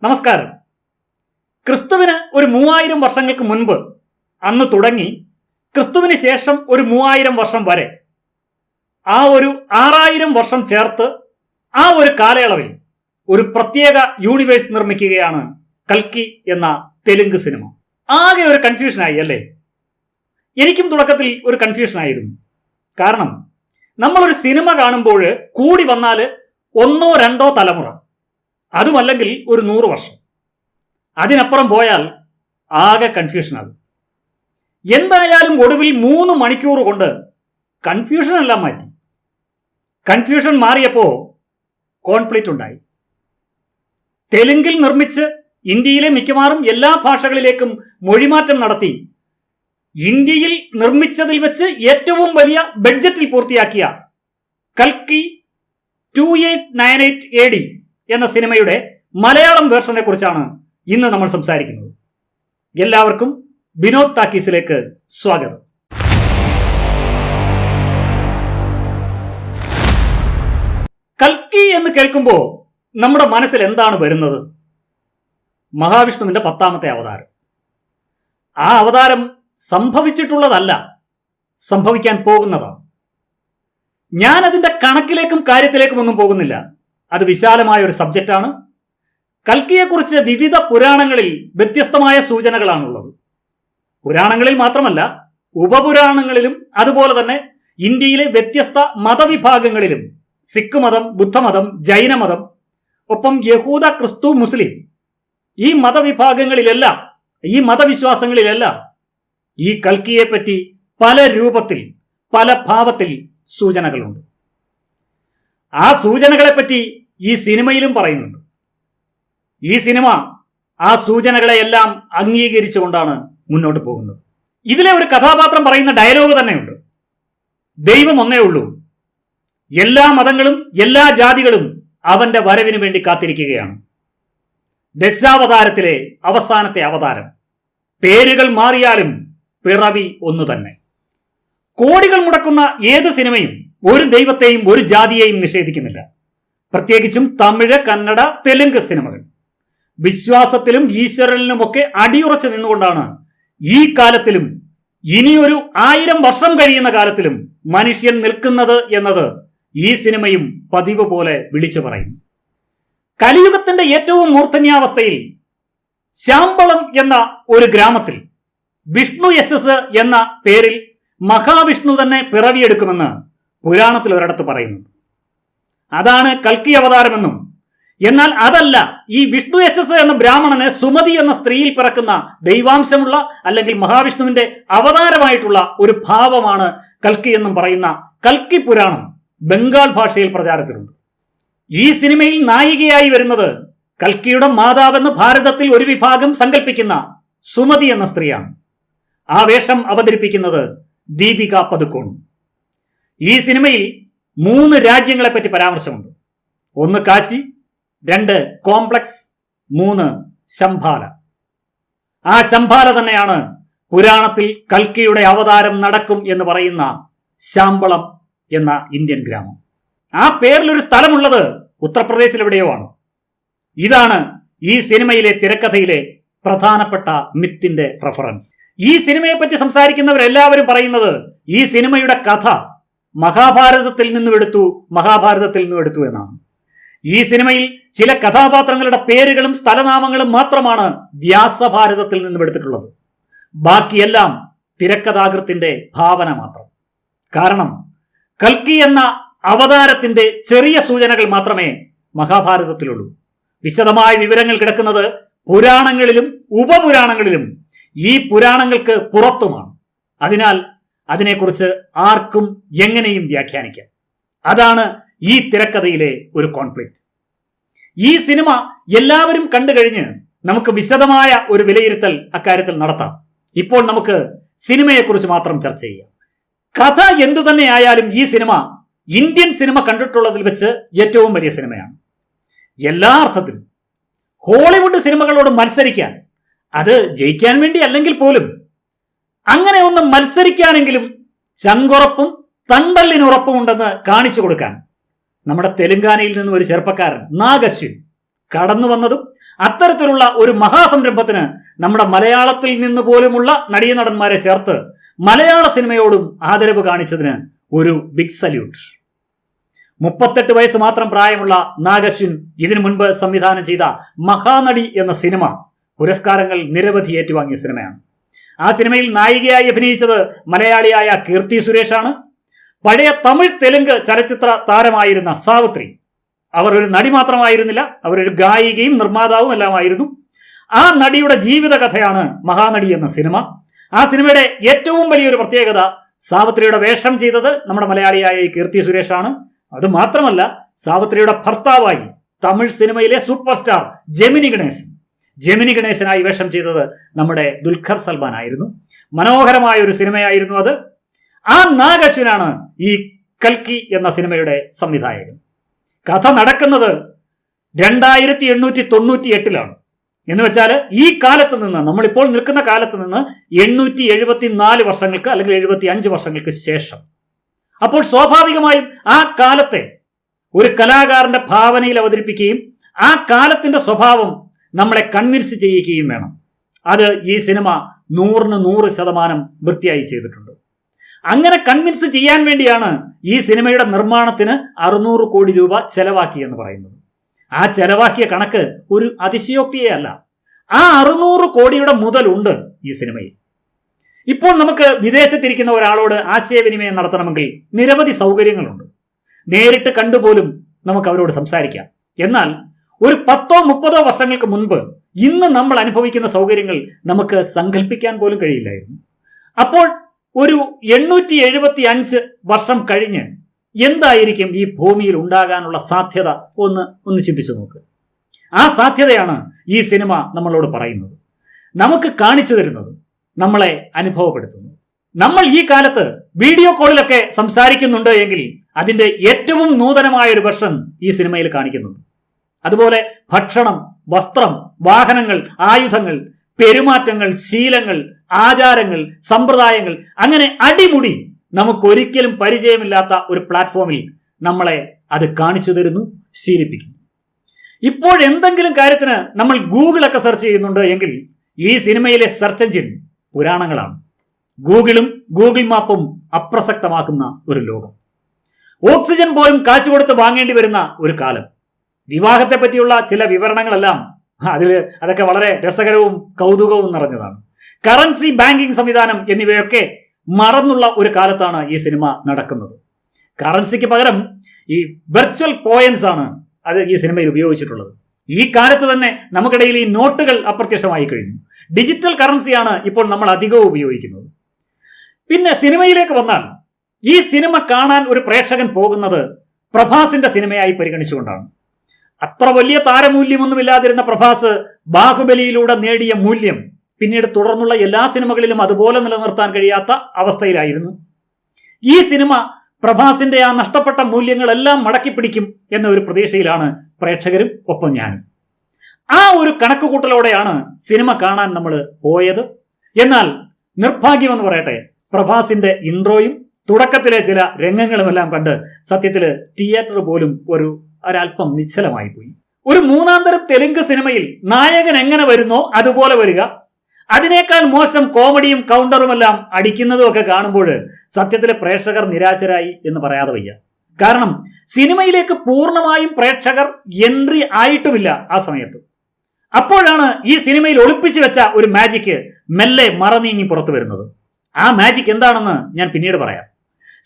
നമസ്കാരം. ക്രിസ്തുവിന് ഒരു 3000 വർഷങ്ങൾക്ക് മുൻപ് അന്ന് തുടങ്ങി ക്രിസ്തുവിന് ശേഷം ഒരു 3000 വർഷം വരെ ആ ഒരു 6000 വർഷം ചേർത്ത് ആ ഒരു കാലയളവിൽ ഒരു പ്രത്യേക യൂണിവേഴ്സ് നിർമ്മിക്കുകയാണ് കൽക്കി എന്ന തെലുങ്ക് സിനിമ. ആകെ ഒരു കൺഫ്യൂഷനായി അല്ലേ? എനിക്കും തുടക്കത്തിൽ ഒരു കൺഫ്യൂഷനായിരുന്നു. കാരണം നമ്മളൊരു സിനിമ കാണുമ്പോൾ കൂടി വന്നാൽ 1 or 2 തലമുറ, അതുമല്ലെങ്കിൽ ഒരു 100 വർഷം, അതിനപ്പുറം പോയാൽ ആകെ കൺഫ്യൂഷനാകും. എന്തായാലും ഒടുവിൽ 3 മണിക്കൂർ കൊണ്ട് കൺഫ്യൂഷൻ എല്ലാം മാറ്റി. കൺഫ്യൂഷൻ മാറിയപ്പോൾ കോൺഫ്ലിക്റ്റ് ഉണ്ടായി. തെലുങ്കിൽ നിർമ്മിച്ച് ഇന്ത്യയിലെ മിക്കവാറും എല്ലാ ഭാഷകളിലേക്കും മൊഴിമാറ്റം നടത്തി ഇന്ത്യയിൽ നിർമ്മിച്ചതിൽ വെച്ച് ഏറ്റവും വലിയ ബഡ്ജറ്റിൽ പൂർത്തിയാക്കിയ കൽക്കി 2898 AD എന്ന സിനിമയുടെ മലയാളം വേർഷനെ കുറിച്ചാണ് ഇന്ന് നമ്മൾ സംസാരിക്കുന്നത്. എല്ലാവർക്കും വിനോദ് ടാക്കീസിലേക്ക് സ്വാഗതം. കൽക്കി എന്ന് കേൾക്കുമ്പോൾ നമ്മുടെ മനസ്സിൽ എന്താണ് വരുന്നത്? മഹാവിഷ്ണുവിന്റെ 10ാമത്തെ അവതാരം. ആ അവതാരം സംഭവിച്ചിട്ടുള്ളതല്ല, സംഭവിക്കാൻ പോകുന്നതാണ്. ഞാൻ അതിന്റെ കണക്കിലേക്കും കാര്യത്തിലേക്കും ഒന്നും പോകുന്നില്ല. അത് വിശാലമായ ഒരു സബ്ജക്റ്റാണ്. കൽക്കിയെക്കുറിച്ച് വിവിധ പുരാണങ്ങളിൽ വ്യത്യസ്തമായ സൂചനകളാണുള്ളത്. പുരാണങ്ങളിൽ മാത്രമല്ല, ഉപപുരാണങ്ങളിലും അതുപോലെ തന്നെ ഇന്ത്യയിലെ വ്യത്യസ്ത മതവിഭാഗങ്ങളിലും, സിഖ് മതം, ബുദ്ധമതം, ജൈനമതം, ഒപ്പം യഹൂദ, ക്രിസ്തു, മുസ്ലിം, ഈ മതവിഭാഗങ്ങളിലെല്ലാം, ഈ മതവിശ്വാസങ്ങളിലെല്ലാം ഈ കൽക്കിയെ പറ്റി പല രൂപത്തിൽ, പല ഭാവത്തിൽ സൂചനകളുണ്ട്. ആ സൂചനകളെപ്പറ്റി ഈ സിനിമയിലും പറയുന്നുണ്ട്. ഈ സിനിമ ആ സൂചനകളെയെല്ലാം അംഗീകരിച്ചുകൊണ്ടാണ് മുന്നോട്ട് പോകുന്നത്. ഇതിലെ ഒരു കഥാപാത്രം പറയുന്ന ഡയലോഗ് തന്നെയുണ്ട്: ദൈവം ഒന്നേ ഉള്ളൂ, എല്ലാ മതങ്ങളും എല്ലാ ജാതികളും അവന്റെ വരവിന് വേണ്ടി കാത്തിരിക്കുകയാണ്. ദശാവതാരത്തിലെ അവസാനത്തെ അവതാരം. പേരുകൾ മാറിയാലും പിറവി ഒന്നു തന്നെ. കോടികൾ മുടക്കുന്ന ഏത് സിനിമയും ഒരു ദൈവത്തെയും ഒരു ജാതിയെയും നിഷേധിക്കുന്നില്ല. പ്രത്യേകിച്ചും തമിഴ്, കന്നഡ, തെലുങ്ക് സിനിമകൾ വിശ്വാസത്തിലും ഈശ്വരനിലുമൊക്കെ അടിയുറച്ചു നിന്നുകൊണ്ടാണ് ഈ കാലത്തിലും ഇനിയൊരു 1000 വർഷം കഴിയുന്ന കാലത്തിലും മനുഷ്യൻ നിൽക്കുന്നത് എന്നത് ഈ സിനിമയും പതിവ് പോലെ വിളിച്ചു പറയുന്നു. കലിയുഗത്തിന്റെ ഏറ്റവും മൂർധന്യാവസ്ഥയിൽ ശാമ്പളം എന്ന ഒരു ഗ്രാമത്തിൽ വിഷ്ണു യശസ് എന്ന പേരിൽ മഹാവിഷ്ണു തന്നെ പിറവിയെടുക്കുമെന്ന് പുരാണത്തിൽ ഒരിടത്ത് പറയുന്നു. അതാണ് കൽക്കി അവതാരമെന്നും, എന്നാൽ അതല്ല, ഈ വിഷ്ണു യശസ് എന്ന ബ്രാഹ്മണന് സുമതി എന്ന സ്ത്രീയിൽ പിറക്കുന്ന ദൈവാംശമുള്ള അല്ലെങ്കിൽ മഹാവിഷ്ണുവിന്റെ അവതാരമായിട്ടുള്ള ഒരു ഭാവമാണ് കൽക്കി എന്നും പറയുന്ന കൽക്കി പുരാണം ബംഗാൾ ഭാഷയിൽ പ്രചാരത്തിലുണ്ട്. ഈ സിനിമയിൽ നായികയായി വരുന്നത് കൽക്കിയുടെ മാതാവെന്ന് ഭാരതത്തിൽ ഒരു വിഭാഗം സങ്കല്പിക്കുന്ന സുമതി എന്ന സ്ത്രീയാണ്. ആ വേഷം അവതരിപ്പിക്കുന്നത് ദീപിക പദുക്കോൺ. ഈ സിനിമയിൽ 3 രാജ്യങ്ങളെപ്പറ്റി പരാമർശമുണ്ട്. 1 കാശി, 2 കോംപ്ലക്സ്, 3 ശംഭാല. ആ ശംഭാല തന്നെയാണ് പുരാണത്തിൽ കൽക്കിയുടെ അവതാരം നടക്കും എന്ന് പറയുന്ന ശാമ്പളം എന്ന ഇന്ത്യൻ ഗ്രാമം. ആ പേരിലൊരു സ്ഥലമുള്ളത് ഉത്തർപ്രദേശിൽ എവിടെയോ ആണ്. ഇതാണ് ഈ സിനിമയിലെ തിരക്കഥയിലെ പ്രധാനപ്പെട്ട മിത്തിന്റെ റെഫറൻസ്. ഈ സിനിമയെ പറ്റി സംസാരിക്കുന്നവരെല്ലാവരും പറയുന്നത് ഈ സിനിമയുടെ കഥ മഹാഭാരതത്തിൽ നിന്നും എടുത്തു എന്നാണ്. ഈ സിനിമയിൽ ചില കഥാപാത്രങ്ങളുടെ പേരുകളും സ്ഥലനാമങ്ങളും മാത്രമാണ് വ്യാസഭാരതത്തിൽ നിന്നും എടുത്തിട്ടുള്ളത്. ബാക്കിയെല്ലാം തിരക്കഥാകൃത്തിന്റെ ഭാവന മാത്രം. കാരണം കൽക്കി എന്ന അവതാരത്തിന്റെ ചെറിയ സൂചനകൾ മാത്രമേ മഹാഭാരതത്തിലുള്ളൂ. വിശദമായ വിവരങ്ങൾ കിടക്കുന്നത് പുരാണങ്ങളിലും ഉപപുരാണങ്ങളിലും ഈ പുരാണങ്ങൾക്ക് പുറത്തുമാണ്. അതിനാൽ അതിനെക്കുറിച്ച് ആർക്കും എങ്ങനെയും വ്യാഖ്യാനിക്കാം. അതാണ് ഈ തിരക്കഥയിലെ ഒരു കോൺഫ്ലിക്റ്റ്. ഈ സിനിമ എല്ലാവരും കണ്ടു കഴിഞ്ഞ് നമുക്ക് വിശദമായ ഒരു വിലയിരുത്തൽ അക്കാര്യത്തിൽ നടത്താം. ഇപ്പോൾ നമുക്ക് സിനിമയെക്കുറിച്ച് മാത്രം ചർച്ച ചെയ്യാം. കഥ എന്തു തന്നെയായാലും ഈ സിനിമ ഇന്ത്യൻ സിനിമ കണ്ടിട്ടുള്ളതിൽ വെച്ച് ഏറ്റവും വലിയ സിനിമയാണ്. എല്ലാ അർത്ഥത്തിലും ഹോളിവുഡ് സിനിമകളോട് മത്സരിക്കാൻ, അത് ജയിക്കാൻ വേണ്ടി അല്ലെങ്കിൽ പോലും അങ്ങനെ ഒന്ന് മത്സരിക്കാനെങ്കിലും ചങ്കുറപ്പും തണ്ടല്ലിനുറപ്പും ഉണ്ടെന്ന് കാണിച്ചു കൊടുക്കാൻ നമ്മുടെ തെലുങ്കാനയിൽ നിന്നും ഒരു ചെറുപ്പക്കാരൻ നാഗ് അശ്വിൻ കടന്നു വന്നതും അത്തരത്തിലുള്ള ഒരു മഹാസംരംഭത്തിന് നമ്മുടെ മലയാളത്തിൽ നിന്ന് പോലുമുള്ള നടീനടന്മാരെ ചേർത്ത് മലയാള സിനിമയോടും ആദരവ് കാണിച്ചതിന് ഒരു ബിഗ് സല്യൂട്ട്. 38 വയസ്സ് മാത്രം പ്രായമുള്ള നാഗശ്വിൻ ഇതിനു മുൻപ് സംവിധാനം ചെയ്ത മഹാനടി എന്ന സിനിമ പുരസ്കാരങ്ങൾ നിരവധി ഏറ്റുവാങ്ങിയ സിനിമയാണ്. ആ സിനിമയിൽ നായികയായി അഭിനയിച്ചത് മലയാളിയായ കീർത്തി സുരേഷാണ്. പഴയ തമിഴ് തെലുങ്ക് ചലച്ചിത്ര താരമായിരുന്ന സാവിത്രി, അവർ ഒരു നടി മാത്രമായിരുന്നില്ല, അവരൊരു ഗായികയും നിർമ്മാതാവും എല്ലാമായിരുന്നു. ആ നടിയുടെ ജീവിത കഥയാണ് മഹാനടി എന്ന സിനിമ. ആ സിനിമയുടെ ഏറ്റവും വലിയൊരു പ്രത്യേകത സാവിത്രിയുടെ വേഷം ചെയ്തത് നമ്മുടെ മലയാളിയായ കീർത്തി സുരേഷാണ്. അത് മാത്രമല്ല, സാവിത്രിയുടെ ഭർത്താവായി തമിഴ് സിനിമയിലെ സൂപ്പർ സ്റ്റാർ ജെമിനി ഗണേശനായി വേഷം ചെയ്തത് നമ്മുടെ ദുൽഖർ സൽമാൻ ആയിരുന്നു. മനോഹരമായ ഒരു സിനിമയായിരുന്നു അത്. ആ നാഗശ്വിനാണ് ഈ കൽക്കി എന്ന സിനിമയുടെ സംവിധായകൻ. കഥ നടക്കുന്നത് 2898 എന്ന് വെച്ചാൽ ഈ കാലത്ത് നിന്ന്, നമ്മളിപ്പോൾ നിൽക്കുന്ന കാലത്ത് നിന്ന് 874 വർഷങ്ങൾക്ക് അല്ലെങ്കിൽ 75 വർഷങ്ങൾക്ക് ശേഷം. അപ്പോൾ സ്വാഭാവികമായും ആ കാലത്തെ ഒരു കലാകാരന്റെ ഭാവനയിൽ അവതരിപ്പിക്കുകയും ആ കാലത്തിന്റെ സ്വഭാവം നമ്മളെ കൺവിൻസ് ചെയ്യിക്കുകയും വേണം. അത് ഈ സിനിമ 100% വൃത്തിയായി ചെയ്തിട്ടുണ്ട്. അങ്ങനെ കൺവിൻസ് ചെയ്യാൻ വേണ്ടിയാണ് ഈ സിനിമയുടെ നിർമ്മാണത്തിന് 600 കോടി രൂപ ചെലവാക്കിയെന്ന് പറയുന്നത്. ആ ചെലവാക്കിയ കണക്ക് ഒരു അതിശയോക്തിയേ അല്ല. ആ 600 കോടിയുടെ മുതലുണ്ട് ഈ സിനിമയിൽ. ഇപ്പോൾ നമുക്ക് വിദേശത്തിരിക്കുന്ന ഒരാളോട് ആശയവിനിമയം നടത്തണമെങ്കിൽ നിരവധി സൗകര്യങ്ങളുണ്ട്. നേരിട്ട് കണ്ടുപോലും നമുക്ക് അവരോട് സംസാരിക്കാം. എന്നാൽ ഒരു 10-30 വർഷങ്ങൾക്ക് മുൻപ് ഇന്ന് നമ്മൾ അനുഭവിക്കുന്ന സൗകര്യങ്ങൾ നമുക്ക് സങ്കല്പിക്കാൻ പോലും കഴിയില്ലായിരുന്നു. അപ്പോൾ ഒരു 875 വർഷം കഴിഞ്ഞ് എന്തായിരിക്കും ഈ ഭൂമിയിൽ ഉണ്ടാകാനുള്ള സാധ്യത ഒന്ന് ചിന്തിച്ചു നോക്ക്. ആ സാധ്യതയാണ് ഈ സിനിമ നമ്മളോട് പറയുന്നത്, നമുക്ക് കാണിച്ചു തരുന്നത്, നമ്മളെ അനുഭവപ്പെടുത്തുന്നത്. നമ്മൾ ഈ കാലത്ത് വീഡിയോ കോളിലൊക്കെ സംസാരിക്കുന്നുണ്ട് എങ്കിൽ അതിന്റെ ഏറ്റവും നൂതനമായ ഒരു വെർഷൻ ഈ സിനിമയിൽ കാണിക്കുന്നുണ്ട്. അതുപോലെ ഭക്ഷണം, വസ്ത്രം, വാഹനങ്ങൾ, ആയുധങ്ങൾ, പെരുമാറ്റങ്ങൾ, ശീലങ്ങൾ, ആചാരങ്ങൾ, സമ്പ്രദായങ്ങൾ, അങ്ങനെ അടിമുടി നമുക്കൊരിക്കലും പരിചയമില്ലാത്ത ഒരു പ്ലാറ്റ്ഫോമിൽ നമ്മളെ അത് കാണിച്ചു തരുന്നു, ശീലിപ്പിക്കുന്നു. ഇപ്പോഴെന്തെങ്കിലും കാര്യത്തിന് നമ്മൾ ഗൂഗിളൊക്കെ സെർച്ച് ചെയ്യുന്നുണ്ട് എങ്കിൽ ഈ സിനിമയിലെ സെർച്ച് എഞ്ചിൻ പുരാണങ്ങളാണ്. ഗൂഗിളും ഗൂഗിൾ മാപ്പും അപ്രസക്തമാക്കുന്ന ഒരു ലോകം. ഓക്സിജൻ പോലും കാശ് കൊടുത്ത് വാങ്ങേണ്ടി വരുന്ന ഒരു കാലം. വിവാഹത്തെ പറ്റിയുള്ള ചില വിവരണങ്ങളെല്ലാം അതൊക്കെ വളരെ രസകരവും കൗതുകവും നിറഞ്ഞതാണ്. കറൻസി, ബാങ്കിംഗ് സംവിധാനം എന്നിവയൊക്കെ മറന്നുള്ള ഒരു കാലത്താണ് ഈ സിനിമ നടക്കുന്നത്. കറൻസിക്ക് പകരം ഈ വെർച്വൽ പോയിന്റ്സ് ആണ് അത് ഈ സിനിമയിൽ ഉപയോഗിച്ചിട്ടുള്ളത്. ഈ കാലത്ത് തന്നെ നമുക്കിടയിൽ ഈ നോട്ടുകൾ അപ്രത്യക്ഷമായി കഴിഞ്ഞു. ഡിജിറ്റൽ കറൻസിയാണ് ഇപ്പോൾ നമ്മൾ അധികവും ഉപയോഗിക്കുന്നത്. പിന്നെ സിനിമയിലേക്ക് വന്നാൽ ഈ സിനിമ കാണാൻ ഒരു പ്രേക്ഷകൻ പോകുന്നത് പ്രഭാസിന്റെ സിനിമയായി പരിഗണിച്ചുകൊണ്ടാണ്. അത്ര വലിയ താരമൂല്യമൊന്നുമില്ലാതിരുന്ന പ്രഭാസ് ബാഹുബലിയിലൂടെ നേടിയ മൂല്യം പിന്നീട് തുടർന്നുള്ള എല്ലാ സിനിമകളിലും അതുപോലെ നിലനിർത്താൻ കഴിയാത്ത അവസ്ഥയിലായിരുന്നു. ഈ സിനിമ പ്രഭാസിന്റെ ആ നഷ്ടപ്പെട്ട മൂല്യങ്ങളെല്ലാം മടക്കിപ്പിടിക്കും എന്ന ഒരു പ്രതീക്ഷയിലാണ് പ്രേക്ഷകരും ഒപ്പം ഞാനും. ആ ഒരു കണക്കുകൂട്ടലോടെയാണ് സിനിമ കാണാൻ നമ്മൾ പോയത്. എന്നാൽ നിർഭാഗ്യമെന്ന് പറയട്ടെ, പ്രഭാസിന്റെ ഇൻട്രോയും തുടക്കത്തിലെ ചില രംഗങ്ങളുമെല്ലാം കണ്ട് സത്യത്തിൽ തിയേറ്റർ പോലും ഒരല്പം നിശ്ചലമായി പോയി. ഒരു മൂന്നാന്തരം തെലുങ്ക് സിനിമയിൽ നായകൻ എങ്ങനെ വരുന്നോ അതുപോലെ വരിക, അതിനേക്കാൾ മോശം കോമഡിയും കൗണ്ടറുമെല്ലാം അടിക്കുന്നതും ഒക്കെ കാണുമ്പോൾ സത്യത്തിൽ പ്രേക്ഷകർ നിരാശരായി എന്ന് പറയാതെ വയ്യ. കാരണം സിനിമയിലേക്ക് പൂർണ്ണമായും പ്രേക്ഷകർ എൻട്രി ആയിട്ടുമില്ല ആ സമയത്ത്. അപ്പോഴാണ് ഈ സിനിമയിൽ ഒളിപ്പിച്ചു വെച്ച ഒരു മാജിക്ക് മെല്ലെ മറനീങ്ങി പുറത്തു വരുന്നത്. ആ മാജിക് എന്താണെന്ന് ഞാൻ പിന്നീട് പറയാം.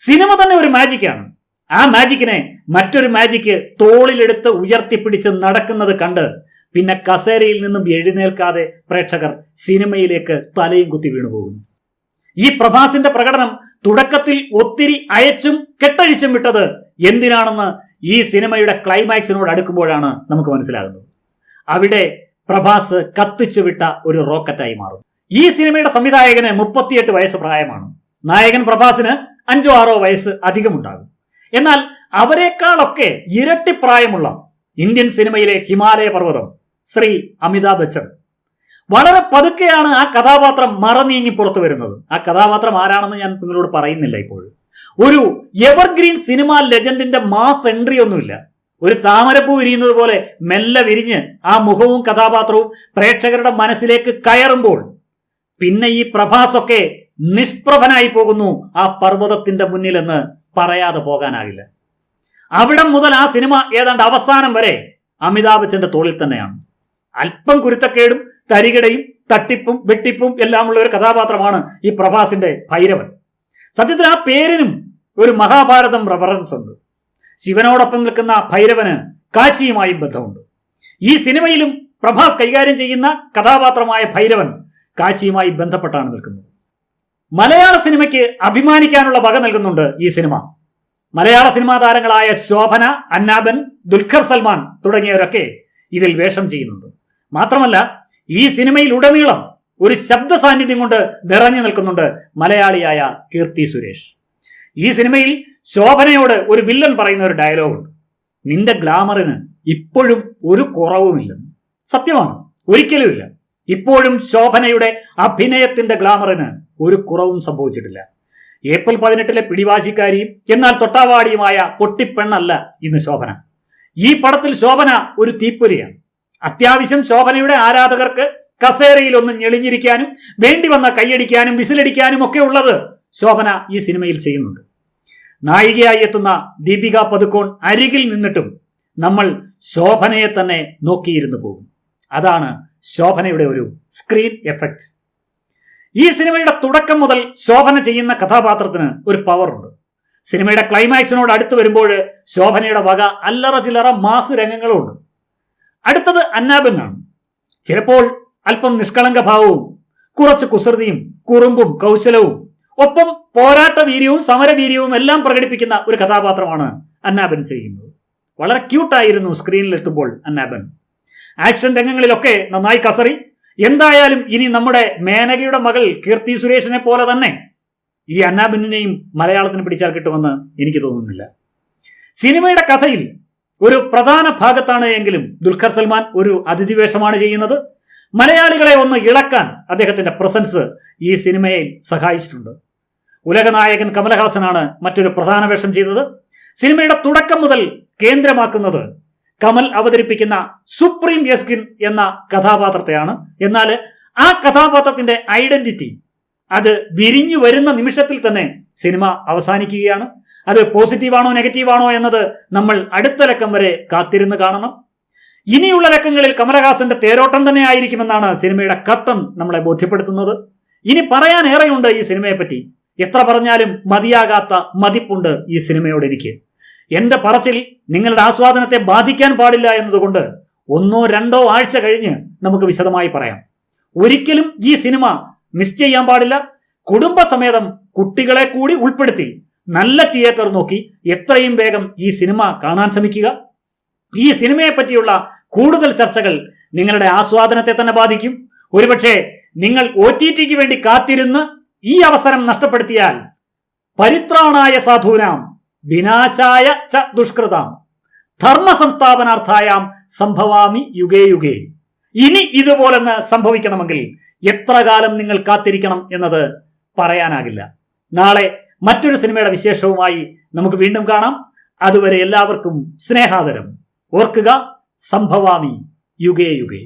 സിനിമ തന്നെ ഒരു മാജിക്കാണ്. ആ മാജിക്കിനെ മറ്റൊരു മാജിക്ക് തോളിലെടുത്ത് ഉയർത്തിപ്പിടിച്ച് നടക്കുന്നത് കണ്ട് പിന്നെ കസേരയിൽ നിന്നും എഴുന്നേൽക്കാതെ പ്രേക്ഷകർ സിനിമയിലേക്ക് തലയും കുത്തി വീണുപോകുന്നു. ഈ പ്രഭാസിന്റെ പ്രകടനം തുടക്കത്തിൽ ഒത്തിരി അയച്ചും കെട്ടഴിച്ചും വിട്ടത് എന്തിനാണെന്ന് ഈ സിനിമയുടെ ക്ലൈമാക്സിനോട് അടുക്കുമ്പോഴാണ് നമുക്ക് മനസ്സിലാകുന്നത്. അവിടെ പ്രഭാസ് കത്തിച്ചു വിട്ട ഒരു റോക്കറ്റായി മാറും. ഈ സിനിമയുടെ സംവിധായകന് 38 വയസ്സ് പ്രായമാണ്. നായകൻ പ്രഭാസിന് 5-6 വയസ്സ് അധികമുണ്ടാകും. എന്നാൽ അവരെക്കാളൊക്കെ ഇരട്ടി പ്രായമുള്ള ഇന്ത്യൻ സിനിമയിലെ ഹിമാലയ പർവ്വതം ശ്രീ അമിതാഭ് ബച്ചൻ. വളരെ പതുക്കെയാണ് ആ കഥാപാത്രം മറനീങ്ങി പുറത്തു വരുന്നത്. ആ കഥാപാത്രം ആരാണെന്ന് ഞാൻ നിങ്ങളോട് പറയുന്നില്ല. ഇപ്പോൾ ഒരു എവർഗ്രീൻ സിനിമ ലെജൻഡിന്റെ മാസ് എൻട്രി ഒന്നുമില്ല. ഒരു താമരപ്പൂ വിരിയുന്നത് പോലെ മെല്ലെ വിരിഞ്ഞ് ആ മുഖവും കഥാപാത്രവും പ്രേക്ഷകരുടെ മനസ്സിലേക്ക് കയറുമ്പോൾ പിന്നെ ഈ പ്രഭാസൊക്കെ നിഷ്പ്രഭനായി പോകുന്നു ആ പർവ്വതത്തിന്റെ മുന്നിലെന്ന് പറയാതെ പോകാനാകില്ല. അവിടം മുതൽ ആ സിനിമ ഏതാണ്ട് അവസാനം വരെ അമിതാഭ് ബച്ചന്റെ തോളിൽ തന്നെയാണ്. അല്പം കുരുത്തക്കേടും തരികിടയും തട്ടിപ്പും വെട്ടിപ്പും എല്ലാമുള്ള ഒരു കഥാപാത്രമാണ് ഈ പ്രഭാസിന്റെ ഭൈരവൻ. സത്യത്തിൽ ആ പേരിനും ഒരു മഹാഭാരതം റെഫറൻസ് ഉണ്ട്. ശിവനോടൊപ്പം നിൽക്കുന്ന ഭൈരവന് കാശിയുമായും ബന്ധമുണ്ട്. ഈ സിനിമയിലും പ്രഭാസ് കൈകാര്യം ചെയ്യുന്ന കഥാപാത്രമായ ഭൈരവൻ കാശിയുമായി ബന്ധപ്പെട്ടാണ് നിൽക്കുന്നത്. മലയാള സിനിമയ്ക്ക് അഭിമാനിക്കാനുള്ള വക നൽകുന്നുണ്ട് ഈ സിനിമ. മലയാള സിനിമാ താരങ്ങളായ ശോഭന, അന്നാബൻ, ദുൽഖർ സൽമാൻ തുടങ്ങിയവരൊക്കെ ഇതിൽ വേഷം ചെയ്യുന്നുണ്ട്. മാത്രമല്ല ഈ സിനിമയിൽ ഉടനീളം ഒരു ശബ്ദ സാന്നിധ്യം കൊണ്ട് നിറഞ്ഞു നിൽക്കുന്നുണ്ട് മലയാളിയായ കീർത്തി സുരേഷ്. ഈ സിനിമയിൽ ശോഭനയോട് ഒരു വില്ലൻ പറയുന്ന ഒരു ഡയലോഗുണ്ട്. നിന്റെ ഗ്ലാമറിന് ഇപ്പോഴും ഒരു കുറവുമില്ലെന്ന്. സത്യമാണ്, ഒരിക്കലുമില്ല. ഇപ്പോഴും ശോഭനയുടെ അഭിനയത്തിന്റെ ഗ്ലാമറിന് ഒരു കുറവും സംഭവിച്ചിട്ടില്ല. ഏപ്രിൽ 18 പിടിവാശിക്കാരിയും എന്നാൽ തൊട്ടാവാടിയുമായ പൊട്ടിപ്പെണ്ണല്ല ഇന്ന് ശോഭന. ഈ പടത്തിൽ ശോഭന ഒരു തീപ്പൊരിയാണ്. അത്യാവശ്യം ശോഭനയുടെ ആരാധകർക്ക് കസേരയിൽ ഒന്ന് ഞെളിഞ്ഞിരിക്കാനും വേണ്ടി വന്ന കൈയടിക്കാനും വിസിലടിക്കാനും ഒക്കെ ഉള്ളത് ശോഭന ഈ സിനിമയിൽ ചെയ്യുന്നുണ്ട്. നായികയായി എത്തുന്ന ദീപിക പദുക്കോൺ അരികിൽ നിന്നിട്ടും നമ്മൾ ശോഭനയെ തന്നെ നോക്കിയിരുന്നു പോകും. അതാണ് ശോഭനയുടെ ഒരു സ്ക്രീൻ എഫക്റ്റ്. ഈ സിനിമയുടെ തുടക്കം മുതൽ ശോഭന ചെയ്യുന്ന കഥാപാത്രത്തിന് ഒരു പവറുണ്ട്. സിനിമയുടെ ക്ലൈമാക്സിനോട് അടുത്ത് വരുമ്പോൾ ശോഭനയുടെ വക അല്ലറ ചില്ലറ മാസ് രംഗങ്ങളുണ്ട്. അടുത്തത് അന്നാബനാണ്. ചിലപ്പോൾ അല്പം നിഷ്കളങ്ക ഭാവവും കുറച്ച് കുസൃതിയും കുറുമ്പും കൗശലവും ഒപ്പം പോരാട്ട വീര്യവും സമരവീര്യവും എല്ലാം പ്രകടിപ്പിക്കുന്ന ഒരു കഥാപാത്രമാണ് അന്നാബൻ ചെയ്യുന്നത്. വളരെ ക്യൂട്ടായിരുന്നു സ്ക്രീനിലെത്തുമ്പോൾ അന്നാബൻ. ആക്ഷൻ രംഗങ്ങളിലൊക്കെ നന്നായി കസറി. എന്തായാലും ഇനി നമ്മുടെ മേനകയുടെ മകൾ കീർത്തി സുരേഷിനെ പോലെ തന്നെ ഈ അന്നാബിനെയും മലയാളത്തിന് പിടിച്ചാൽ കിട്ടുമെന്ന് എനിക്ക് തോന്നുന്നില്ല. സിനിമയുടെ കഥയിൽ ഒരു പ്രധാന ഭാഗത്താണ് എങ്കിലും ദുൽഖർ സൽമാൻ ഒരു അതിഥി വേഷമാണ് ചെയ്യുന്നത്. മലയാളികളെ ഒന്ന് ഇളക്കാൻ അദ്ദേഹത്തിന്റെ പ്രസൻസ് ഈ സിനിമയിൽ സഹായിച്ചിട്ടുണ്ട്. ഉലകനായകൻ കമലഹാസനാണ് മറ്റൊരു പ്രധാന വേഷം ചെയ്തത്. സിനിമയുടെ തുടക്കം മുതൽ കേന്ദ്രമാക്കുന്നത് കമൽ അവതരിപ്പിക്കുന്ന സുപ്രീം യസ്കിൻ എന്ന കഥാപാത്രത്തെയാണ്. എന്നാൽ ആ കഥാപാത്രത്തിന്റെ ഐഡന്റിറ്റി അത് വിരിഞ്ഞു വരുന്ന നിമിഷത്തിൽ തന്നെ സിനിമ അവസാനിക്കുകയാണ്. അത് പോസിറ്റീവാണോ നെഗറ്റീവാണോ എന്നത് നമ്മൾ അടുത്ത ലക്കം വരെ കാത്തിരുന്ന് കാണണം. ഇനിയുള്ള ലക്കങ്ങളിൽ കമലഹാസന്റെ തേരോട്ടം തന്നെ ആയിരിക്കുമെന്നാണ് സിനിമയുടെ കർട്ടൻ നമ്മളെ ബോധ്യപ്പെടുത്തുന്നത്. ഇനി പറയാൻ ഏറെയുണ്ട് ഈ സിനിമയെപ്പറ്റി. എത്ര പറഞ്ഞാലും മതിയാകാത്ത മതിപ്പുണ്ട് ഈ സിനിമയോട് എനിക്ക്. എന്റെ പറച്ചിൽ നിങ്ങളുടെ ആസ്വാദനത്തെ ബാധിക്കാൻ പാടില്ല എന്നതുകൊണ്ട് 1-2 ആഴ്ച കഴിഞ്ഞ് നമുക്ക് വിശദമായി പറയാം. ഒരിക്കലും ഈ സിനിമ മിസ് ചെയ്യാൻ പാടില്ല. കുടുംബസമേതം കുട്ടികളെ കൂടി ഉൾപ്പെടുത്തി നല്ല തിയേറ്റർ നോക്കി എത്രയും വേഗം ഈ സിനിമ കാണാൻ ശ്രമിക്കുക. ഈ സിനിമയെ പറ്റിയുള്ള കൂടുതൽ ചർച്ചകൾ നിങ്ങളുടെ ആസ്വാദനത്തെ തന്നെ ബാധിക്കും. ഒരുപക്ഷെ നിങ്ങൾ OTTക്ക് വേണ്ടി കാത്തിരുന്ന് ഈ അവസരം നഷ്ടപ്പെടുത്തിയാൽ പരിത്രാണായ സാധൂനാം വിനാശായ ച ദുഷ്കൃതാം ധർമ്മ സംസ്ഥാപനാർത്ഥായാം സംഭവാമി യുഗേ യുഗേ. ഇനി ഇതുപോലൊന്ന് സംഭവിക്കണമെങ്കിൽ എത്ര കാലം നിങ്ങൾ കാത്തിരിക്കണം എന്നത് പറയാനാകില്ല. നാളെ മറ്റൊരു സിനിമയുടെ വിശേഷവുമായി നമുക്ക് വീണ്ടും കാണാം. അതുവരെ എല്ലാവർക്കും സ്നേഹാദരം. ഓർക്കുക, സംഭവാമി യുഗേ യുഗേ.